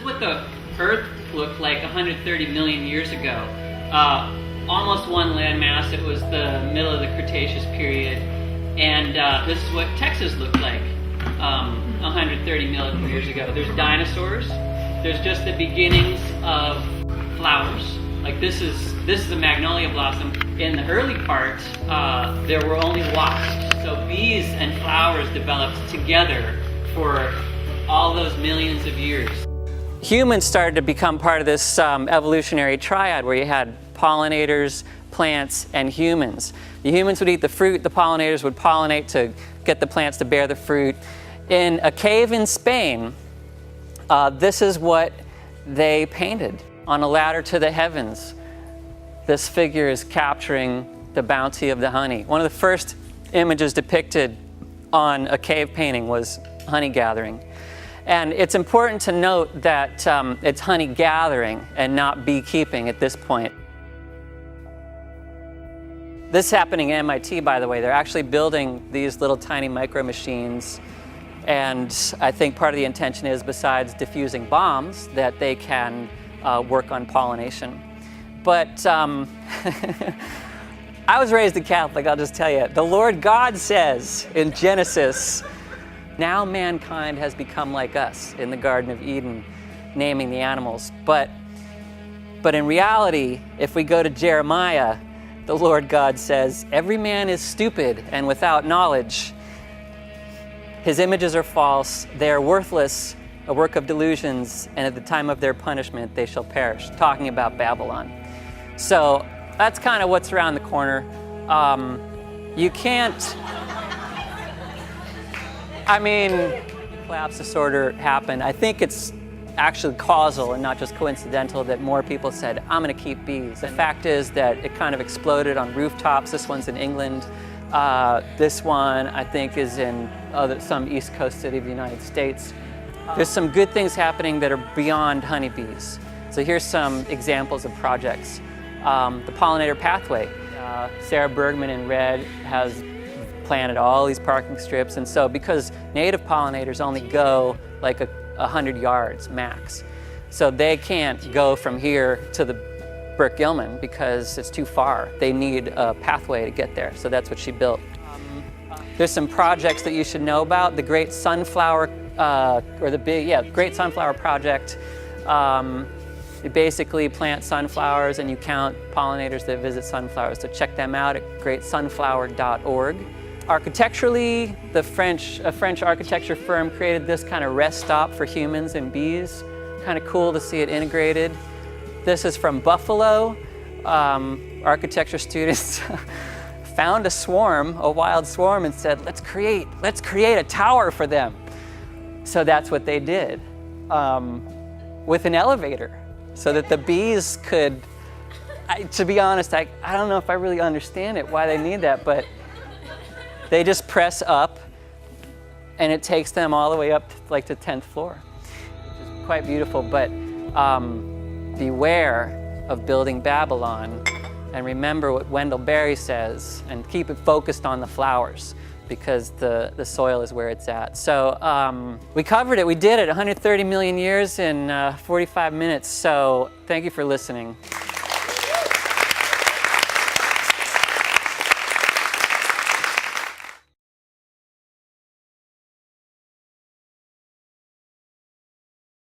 is what the Earth looked like 130 million years ago. Almost one landmass. It was the middle of the Cretaceous period. And this is what Texas looked like 130 million years ago. There's dinosaurs. There's just the beginnings of flowers. Like this is a magnolia blossom. In the early part, there were only wasps. So bees and flowers developed together for all those millions of years. Humans started to become part of this evolutionary triad where you had pollinators, plants, and humans. The humans would eat the fruit, the pollinators would pollinate to get the plants to bear the fruit. In a cave in Spain, this is what they painted. On a ladder to the heavens, this figure is capturing the bounty of the honey. One of the first images depicted on a cave painting was honey gathering. And it's important to note that it's honey gathering and not beekeeping at this point. This is happening at MIT, by the way. They're actually building these little tiny micro machines. And I think part of the intention is, besides diffusing bombs, that they can work on pollination. But I was raised a Catholic, I'll just tell you. The Lord God says in Genesis, now mankind has become like us in the Garden of Eden, naming the animals. But in reality, if we go to Jeremiah, the Lord God says, every man is stupid and without knowledge. His images are false, they are worthless, a work of delusions, and at the time of their punishment they shall perish. Talking about Babylon. So that's kind of what's around the corner. You can't, I mean, collapse disorder happened. I think it's actually causal and not just coincidental that more people said, I'm going to keep bees. The fact is that it kind of exploded on rooftops. This one's in England. This one, I think, is in some East Coast city of the United States. There's some good things happening that are beyond honeybees. So here's some examples of projects. The pollinator pathway. Sarah Bergman in red has planted all these parking strips, and so because native pollinators only go like 100 yards max, so they can't go from here to the Burke Gilman because it's too far. They need a pathway to get there, so that's what she built. There's some projects that you should know about. The Great Sunflower, Great Sunflower Project. You basically plant sunflowers and you count pollinators that visit sunflowers. So check them out at greatsunflower.org. Architecturally, a French architecture firm created this kind of rest stop for humans and bees. Kind of cool to see it integrated. This is from Buffalo. Architecture students found a wild swarm, and said, let's create a tower for them. So that's what they did, with an elevator, so that the bees could, to be honest, I don't know if I really understand it, why they need that, but they just press up and it takes them all the way up to like the 10th floor, which is quite beautiful. But beware of building Babylon, and remember what Wendell Berry says, and keep it focused on the flowers, because the soil is where it's at. So we covered it, we did it, 130 million years in 45 minutes. So thank you for listening.